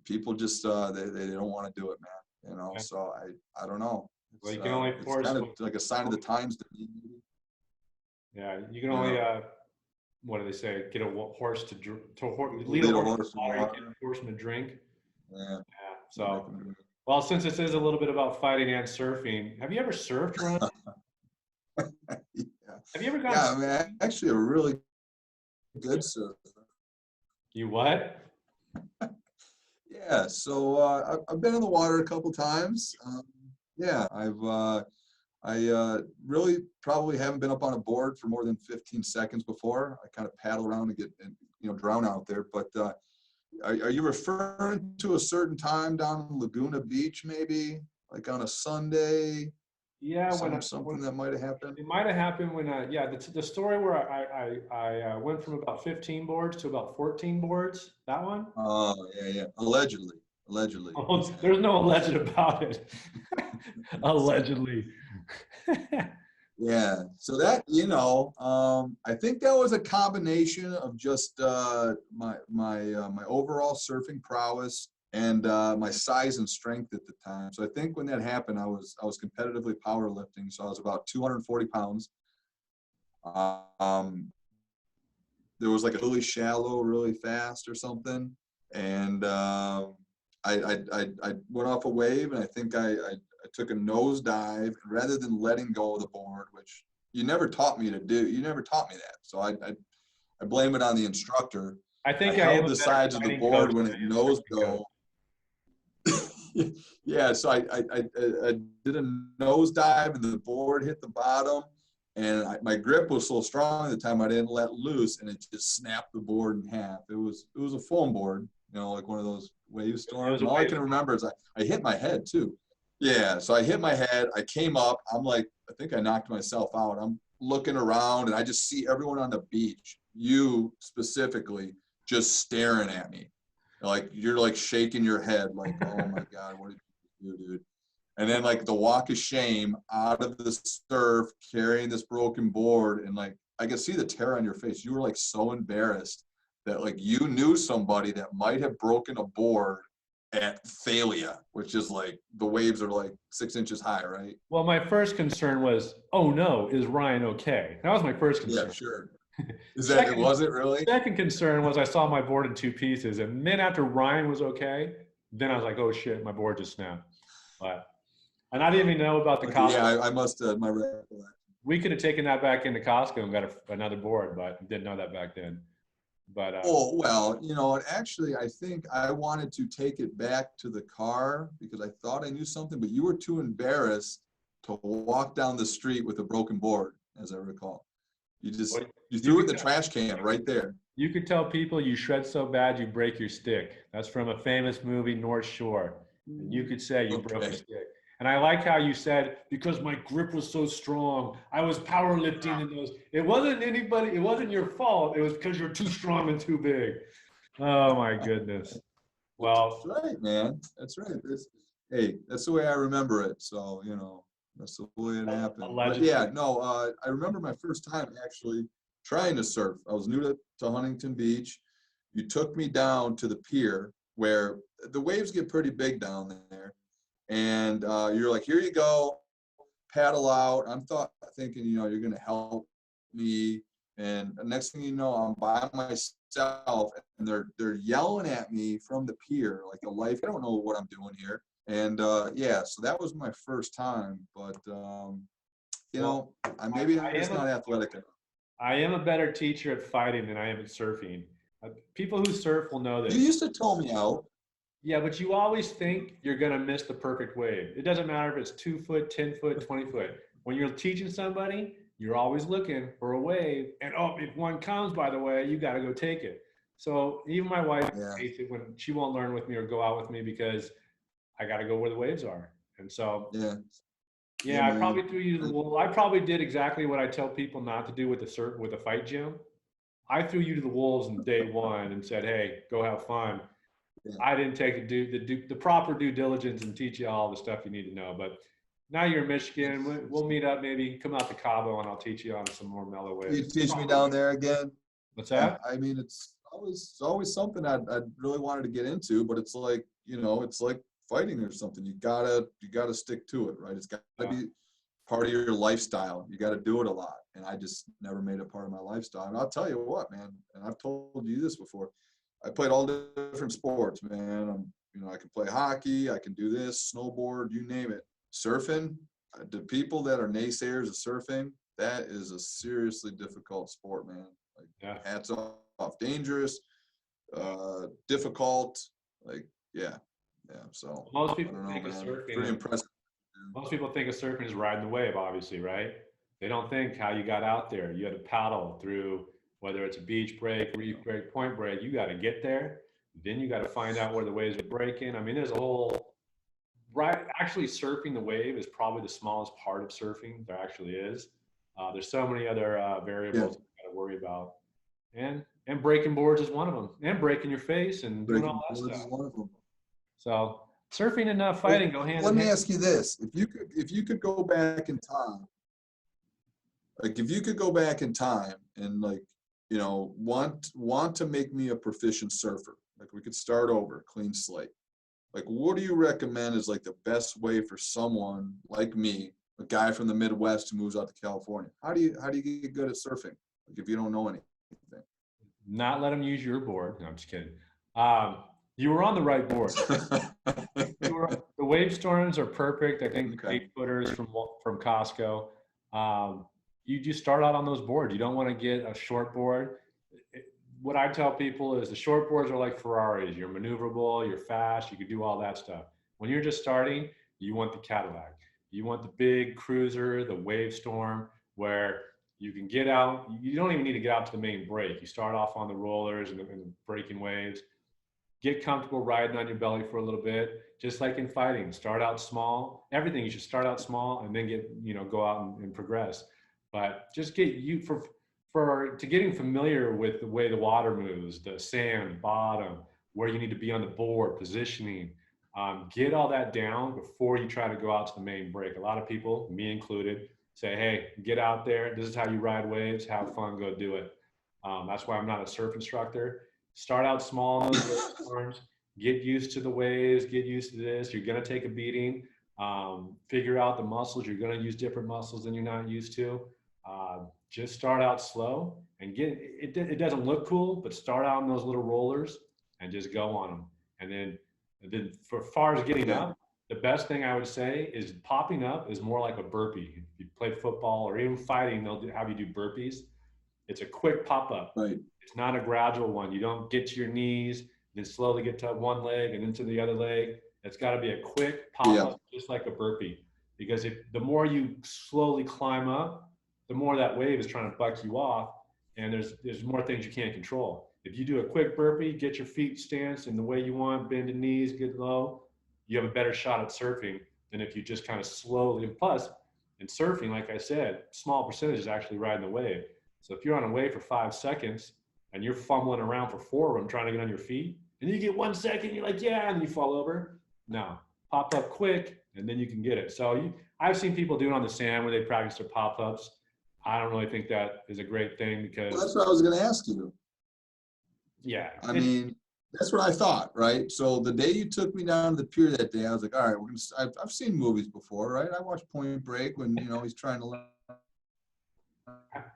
people they don't want to do it, man. Okay. So I don't know. Well, you can only force. It's kind of like a sign of the times to me. Yeah, you can only. What do they say? Get a horse lead a horse to water, get a horse to drink. Yeah. So, well, since this is a little bit about fighting and surfing, have you ever surfed, Ron? Have you ever gone? Yeah, man, actually a really good surfer. You what? Yeah, so I've been in the water a couple times. I really probably haven't been up on a board for more than 15 seconds before. I kind of paddle around and get drown out there. But are you referring to a certain time down in Laguna Beach, maybe like on a Sunday? Yeah, something that might have happened. It might have happened when the story where I went from about 15 boards to about 14 boards. That one? Oh yeah. Allegedly. Oh, there's no alleged about it. Allegedly. Yeah. So that, I think that was a combination of just my overall surfing prowess and my size and strength at the time. So I think when that happened, I was competitively powerlifting. So I was about 240 pounds. Um, there was like a really shallow, really fast or something, and I went off a wave, and I think I took a nosedive, and rather than letting go of the board, which you never taught me to do. You never taught me that, so I blame it on the instructor. I I think I am held a the better sides of the fighting board coach when than it I am nose surfing coach. go. Yeah, so I did a nosedive, and the board hit the bottom, and my grip was so strong at the time I didn't let loose, and it just snapped the board in half. It was a foam board, like one of those wave It was storms. a And all I wave can storm. remember is I hit my head too. Yeah, so I hit my head. I came up. I'm like, I think I knocked myself out. I'm looking around, and I just see everyone on the beach, you specifically, just staring at me. Like you're like shaking your head, like, oh my God, what did you do, dude? And then like the walk of shame out of the surf, carrying this broken board, and like I could see the terror on your face. You were like so embarrassed that like you knew somebody that might have broken a board at Thalia, which is like the waves are like 6 inches high, right? Well, my first concern was, oh no, is Ryan okay? That was my first Yeah, concern. sure. Is that it? Second, Was it really? second concern was I saw my board in two pieces, and then after Ryan was okay, then I was like, oh shit, my board just snapped. But and I didn't even know about the Okay, yeah, Costco. I must have my recollection. We could have taken that back into Costco and got another board, but didn't know that back then. But Oh, well, actually, I think I wanted to take it back to the car because I thought I knew something, but you were too embarrassed to walk down the street with a broken board, as I recall. what, You you threw it could in the trash can right there. you could tell people you shred so bad you break your stick. That's from a famous movie, North Shore. And you could say you broke your Okay. stick. And I like how you said, because my grip was so strong, I was powerlifting in those. It wasn't anybody, it wasn't your fault. It was because you're too strong and too big. Oh my goodness. That's Well, right, man. That's right. Hey, that's the way I remember it. So, that's the way it happened. But yeah, allegedly. no, I remember my first time actually trying to surf. I was new to Huntington Beach. You took me down to the pier where the waves get pretty big down there. And you're like, here you go, paddle out. Thinking, you're going to help me. And the next thing you know, I'm by myself, and they're yelling at me from the pier, like the life. I don't know what I'm doing here. And yeah, so that was my first time. But Well, maybe I'm I just am a not athletic enough. I am a better teacher at fighting than I am at surfing. People who surf will know You this. used to tell me out. Yeah, but you always think you're going to miss the perfect wave. It doesn't matter if it's 2 foot, 10 foot, 20 foot. When you're teaching somebody, you're always looking for a wave. And oh, if one comes, by the way, you got to go take it. So even my wife Yeah, hates it when she won't learn with me or go out with me because I got to go where the waves are. And so, yeah, yeah, yeah, I man. probably threw you to the wall. I probably did exactly what I tell people not to do with with a fight gym. I threw you to the wolves in day one and said, "Hey, go have fun." Yeah. I didn't take the proper due diligence and teach you all the stuff you need to know. But now you're in Michigan. We'll meet up. Maybe come out to Cabo and I'll teach you on some more mellow You waves. teach me down there again. What's Yeah, that? I mean, it's always something I'd really wanted to get into, but it's like, it's like fighting or something. You gotta stick to it, right? It's gotta Yeah. be part of your lifestyle. You gotta do it a lot. And I just never made it part of my lifestyle. And I'll tell you what, man, and I've told you this before. I played all different sports, man. I can play hockey, I can do this, snowboard, you name it. Surfing, the people that are naysayers of surfing, that is a seriously difficult sport, man. Like, Yeah. hats off, dangerous, difficult, like, yeah, yeah. So Most I people don't know, think of man. surfing Pretty as impressive. most people think of surfing as riding the wave, obviously, right? They don't think how you got out there. You had to paddle through whether it's a beach break, reef break, point break. You got to get there. Then you got to find out where the waves are breaking. I mean, there's a whole right. Actually, surfing the wave is probably the smallest part of surfing there actually is. There's so many other Yeah, variables you got to worry about, and breaking boards is one of them, and breaking your face and doing all breaking that boards is stuff. one of them. So surfing and Well, fighting go hand let in me hand. ask you this: if you could go back in time, Like if you could go back in time and like, you know, want to make me a proficient surfer, like we could start over, clean slate. Like, what do you recommend is like the best way for someone like me, a guy from the Midwest who moves out to California? How do you get good at surfing? Like if you don't know anything. Not let them use your board. No, I'm just kidding. Um, you were on the right board. The wave storms are perfect. I think the Okay. 8-footers from Costco. You just start out on those boards. You don't want to get a short board. What I tell people is the short boards are like Ferraris. You're maneuverable, you're fast, you can do all that stuff. When you're just starting, you want the Cadillac. You want the big cruiser, the wave storm, where you can get out. You don't even need to get out to the main break. You start off on the rollers and the breaking waves. Get comfortable riding on your belly for a little bit, just like in fighting. Start out small. Everything you should start out small and then go out and progress. But just get you to getting familiar with the way the water moves, the sand, bottom, where you need to be on the board, positioning. Get all that down before you try to go out to the main break. A lot of people, me included, say, hey, get out there. This is how you ride waves. Have fun. Go do it. That's why I'm not a surf instructor. Start out small on those wave storms. Get used to the waves. Get used to this. You're going to take a beating. Figure out the muscles. You're going to use different muscles than you're not used to. Just start out slow and get it. It doesn't look cool, but start out on those little rollers and just go on them. And then for far as getting up, the best thing I would say is popping up is more like a burpee. If you play football or even fighting, they'll have you do burpees. It's a quick pop up. Right. It's not a gradual one. You don't get to your knees, then slowly get to one leg and into the other leg. It's got to be a quick pop up, just like a burpee. Because the more you slowly climb up, the more that wave is trying to buck you off, and there's more things you can't control. If you do a quick burpee, get your feet stanced in the way you want, bend the knees, get low, you have a better shot at surfing than if you just kind of slowly. And plus, in surfing, like I said, small percentage is actually riding the wave. So if you're on a wave for 5 seconds and you're fumbling around for 4 of them trying to get on your feet, and then you get 1 second, you're like, yeah, and you fall over. No, pop up quick, and then you can get it. So I've seen people do it on the sand where they practice their pop-ups. I don't really think that is a great thing because. Well, that's what I was going to ask you. Yeah. I mean, that's what I thought, right? So the day you took me down to the pier that day, I was like, all right, we're gonna. I've seen movies before, right? I watched Point Break when he's trying to learn.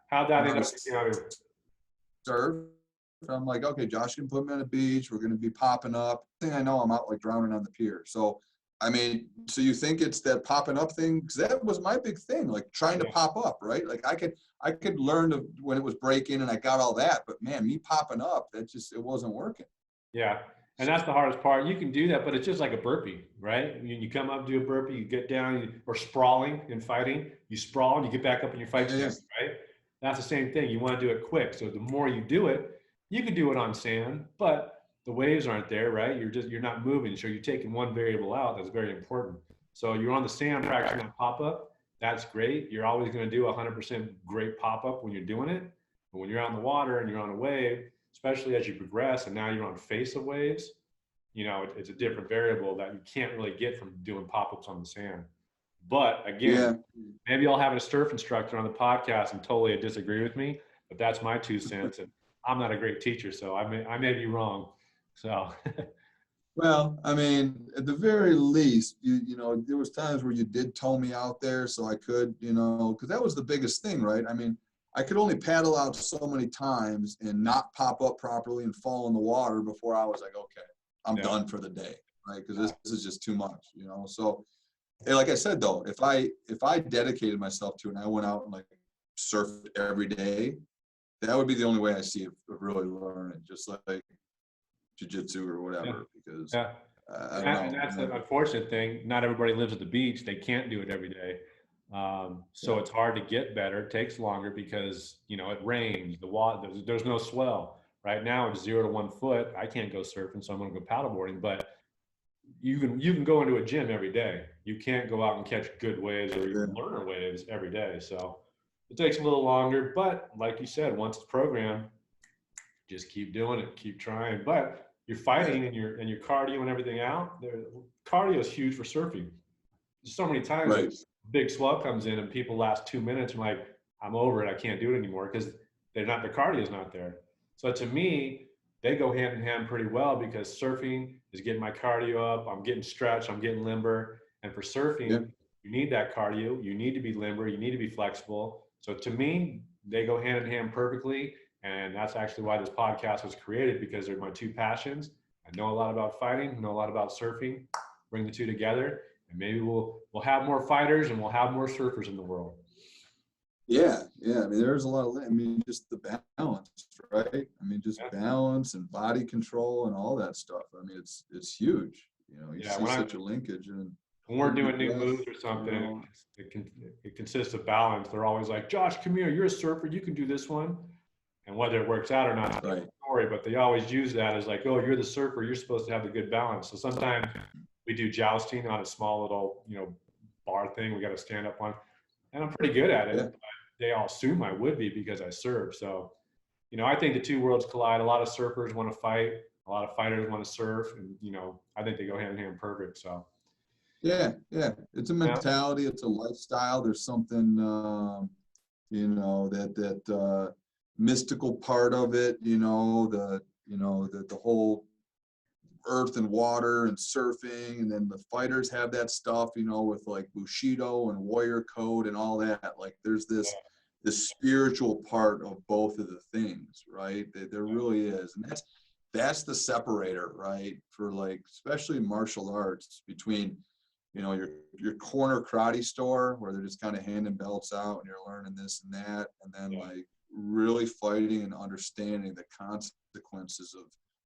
How'd that end up together? Surf. I'm like, okay, Josh can put me on the beach. We're gonna be popping up. Thing I know, I'm out like drowning on the pier. So, I mean, so you think it's that popping up thing? Because that was my big thing, like trying to pop up, right? Like I could learn when it was breaking and I got all that, but man, me popping up, it wasn't working. Yeah. And that's the hardest part. You can do that, but it's just like a burpee, right? You come up, do a burpee, you get down, or sprawling in fighting, you sprawl and you get back up in your fight stance, right? That's the same thing. You want to do it quick. So the more you do it, you can do it on sand, but the waves aren't there, right? You're not moving. So you're taking one variable out. That's very important. So you're on the sand practicing that pop-up. That's great. You're always going to do 100% great pop-up when you're doing it. But when you're out in the water and you're on a wave, especially as you progress and now you're on face of waves, it's a different variable that you can't really get from doing pop-ups on the sand. But again, maybe I'll have a surf instructor on the podcast and totally disagree with me, but that's my 2 cents. And I'm not a great teacher, so I may be wrong. So. Well, I mean, at the very least, there was times where you did tow me out there so I could, because that was the biggest thing, right? I mean, I could only paddle out so many times and not pop up properly and fall in the water before I was like, okay, I'm done for the day, right? Because this is just too much, So, like I said, though, if I dedicated myself to it and I went out and like surfed every day, that would be the only way I see it really learning, just like jiu-jitsu or whatever. Because I don't know. And that's the unfortunate thing. Not everybody lives at the beach. They can't do it every day. So it's hard to get better. It takes longer because, it rains, the water, there's no swell. Right now it's 0 to 1 foot. I can't go surfing, so I'm going to go paddleboarding, but you can go into a gym every day. You can't go out and catch good waves or even learner waves every day. So it takes a little longer, but like you said, once it's programmed, just keep doing it, keep trying. But you're fighting and your cardio and everything out. Cardio is huge for surfing. So many times, a big swell comes in and people last 2 minutes and like, I'm over it. I can't do it anymore because the cardio is not there. So to me, they go hand in hand pretty well because surfing is getting my cardio up. I'm getting stretched. I'm getting limber. And for Yeah. surfing, you need that cardio. You need to be limber. You need to be flexible. So to me, they go hand in hand perfectly. And that's actually why this podcast was created, because they're my two passions. I know a lot about fighting, know a lot about surfing. Bring the two together, and maybe we'll have more fighters and we'll have more surfers in the world. Yeah, yeah. I mean, there's a lot of, I mean, just the balance, right? I mean, just balance and body control and all that stuff. I mean, it's huge. You know, you Yeah, see such a linkage. And when we're doing new moves or something, you know, it consists of balance. They're always like, Josh, come here. You're a surfer. You can do this one. And whether it works out or not, right. story. But they always use that as like, oh, you're the surfer. You're supposed to have the good balance. So sometimes we do jousting on a small little, bar thing we got to stand up on, and I'm pretty good at it. Yeah. But they all assume I would be because I surf. So, I think the two worlds collide. A lot of surfers want to fight. A lot of fighters want to surf, and I think they go hand in hand perfect. So. Yeah, yeah. It's a mentality. It's a lifestyle. There's something, that mystical part of it. The whole earth and water and surfing, and then the fighters have that stuff, with like Bushido and Warrior Code and all that. Like there's this spiritual part of both of the things, right? There really is, and that's the separator, right? For like especially martial arts between your corner karate store where they're just kind of handing belts out and you're learning this and that, and then like really fighting and understanding the consequences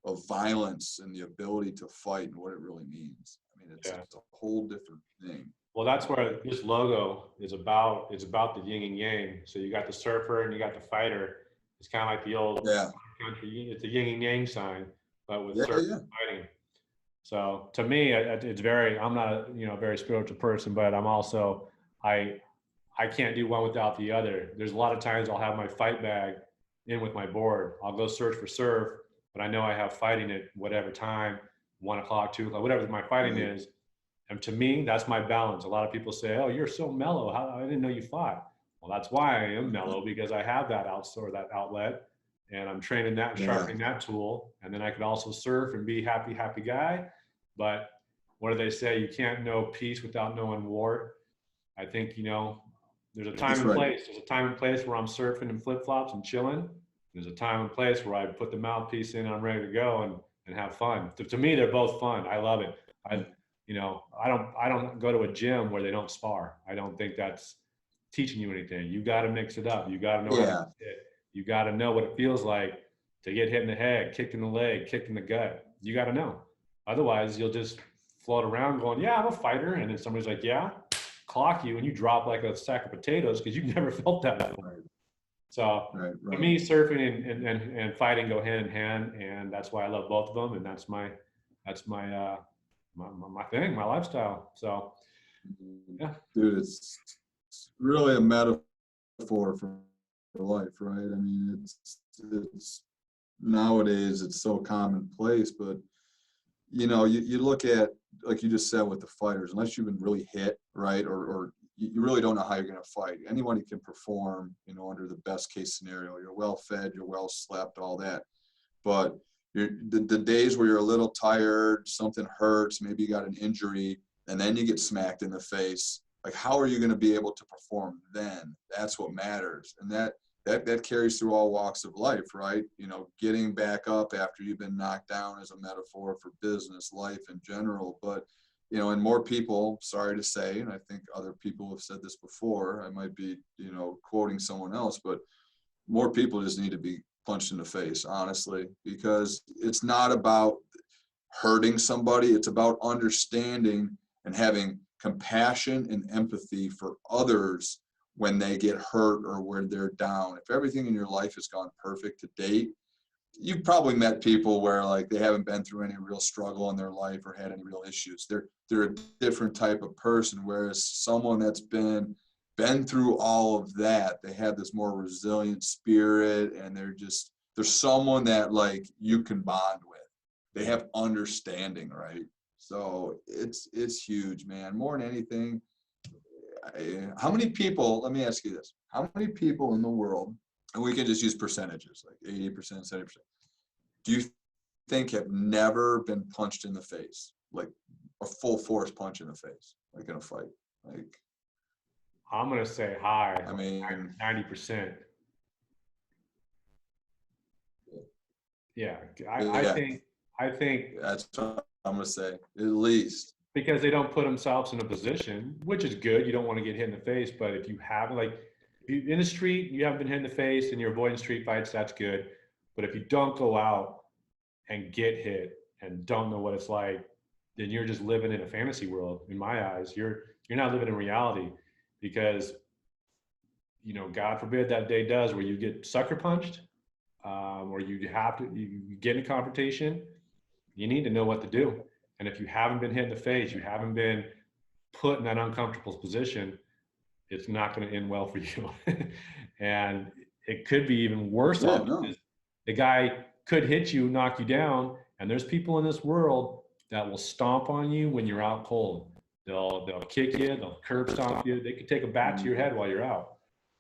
of violence and the ability to fight and what it really means. I mean, it's a whole different thing. Well, that's where this logo is about. It's about the yin and yang. So you got the surfer and you got the fighter. It's kind of like the old country. It's a yin and yang sign, but with surfing and fighting. So to me, it's very. I'm not a very spiritual person, but I'm also I can't do one without the other. There's a lot of times I'll have my fight bag in with my board. I'll go search for surf, but I know I have fighting at whatever time, 1 o'clock, 2 o'clock, whatever my fighting is. And to me, that's my balance. A lot of people say, "Oh, you're so mellow. I didn't know you fought." Well, that's why I am mellow, because I have that outlet, and I'm training that and sharpening that tool. And then I could also surf and be happy guy. But what do they say? You can't know peace without knowing war. I think, there's a time and place. There's a time and place where I'm surfing in flip flops and chilling. There's a time and place where I put the mouthpiece in and I'm ready to go and have fun. To me, they're both fun. I love it. I don't go to a gym where they don't spar. I don't think that's teaching you anything. You got to mix it up. You got to know how to hit. You got to know what it feels like to get hit in the head, kicked in the leg, kicked in the gut. You got to know. Otherwise, you'll just float around going, yeah, I'm a fighter. And then somebody's like, yeah, clock you, and you drop like a sack of potatoes because you've never felt that before. So for me, surfing and fighting go hand in hand, and that's why I love both of them, and that's my thing, my lifestyle. So yeah, dude, it's really a metaphor for life, right? I mean, it's nowadays it's so commonplace, but you look at, like you just said with the fighters, unless you've been really hit, right, or you really don't know how you're going to fight. Anybody can perform, under the best case scenario. You're well fed, you're well slept, all that. But the days where you're a little tired, something hurts, maybe you got an injury, and then you get smacked in the face. Like, how are you going to be able to perform then? That's what matters. And that carries through all walks of life, right? Getting back up after you've been knocked down is a metaphor for business, life in general. But, and more people, sorry to say, and I think other people have said this before, I might be, quoting someone else, but more people just need to be punched in the face, honestly, because it's not about hurting somebody. It's about understanding and having compassion and empathy for others when they get hurt or when they're down. If everything in your life has gone perfect to date, you've probably met people where like they haven't been through any real struggle in their life or had any real issues. They're a different type of person, whereas someone that's been through all of that, they have this more resilient spirit, and they're someone that like you can bond with. They have understanding, right? So it's huge, man. More than anything, how many people, let me ask you this, how many people in the world, and we can just use percentages, like 80%, 70%, do you think have never been punched in the face, like a full force punch in the face, like in a fight? Like, I'm gonna say high. I mean, 90%. Yeah, yeah, I think that's what I'm gonna say, at least. because they don't put themselves in a position, which is good. You don't want to get hit in the face, but if you have like, if you in the street, you haven't been hit in the face and you're avoiding street fights, that's good. But if you don't go out and get hit and don't know what it's like, then you're just living in a fantasy world. In my eyes, you're not living in reality, because God forbid that day does where you get sucker punched, or you get in a confrontation. You need to know what to do. And if you haven't been hit in the face, you haven't been put in that uncomfortable position, it's not going to end well for you. And it could be even worse Yeah, off, no. because the guy could hit you, knock you down. And there's people in this world that will stomp on you when you're out cold. They'll kick you, they'll curb stomp you. They could take a bat to your head while you're out.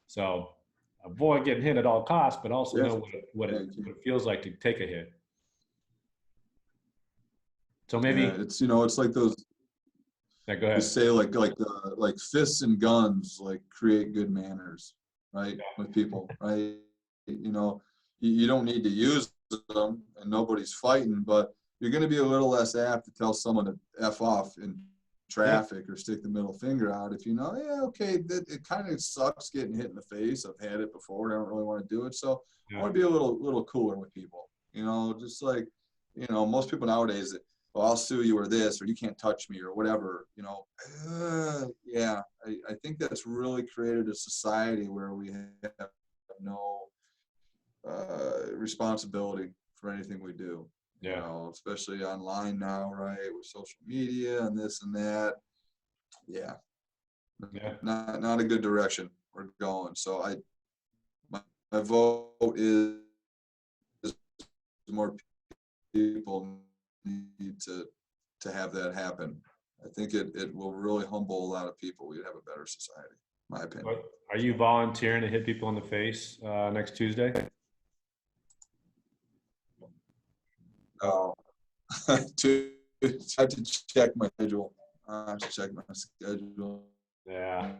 So avoid getting hit at all costs, but also Yeah. know what it feels like to take a hit. So maybe Yeah, it's like those, yeah, go they ahead. say like fists and guns like create good manners, right? With people, right? You don't need to use them and nobody's fighting, but you're going to be a little less apt to tell someone to F off in traffic or stick the middle finger out if yeah, okay, it kind of sucks getting hit in the face. I've had it before. I don't really want to do it. So I want to be a little cooler with people, just like, most people nowadays, well, I'll sue you or this, or you can't touch me or whatever, yeah, I think that's really created a society where we have no responsibility for anything we do. Yeah. Especially online now, right? With social media and this and that. Yeah. Yeah. Not a good direction we're going. So my vote is more people need to have that happen. I think it will really humble a lot of people. We'd have a better society, my opinion. But are you volunteering to hit people in the face next Tuesday? Oh, I have to check my schedule. I have to check my schedule. Yeah.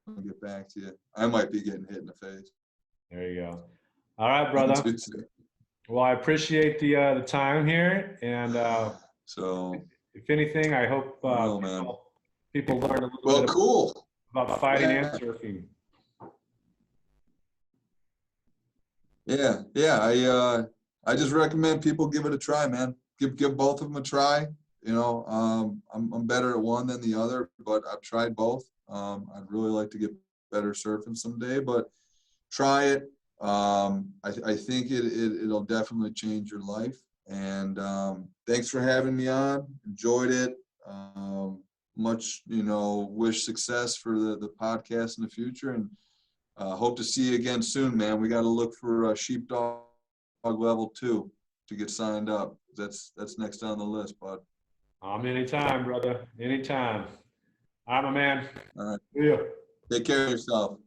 I'll get back to you. I might be getting hit in the face. There you go. All right, brother. Well, I appreciate the time here, and so if anything, I hope people learn a little bit about fighting and surfing. Yeah. I just recommend people give it a try, man. Give both of them a try. I'm better at one than the other, but I've tried both. I'd really like to get better surfing someday, but try it. I think it'll definitely change your life. And thanks for having me on. Enjoyed it. Much, wish success for the podcast in the future, and hope to see you again soon, man. We got to look for sheepdog level 2 to get signed up. That's next on the list, bud. Anytime, brother. Anytime. All right, my man. All right. See ya. Take care of yourself.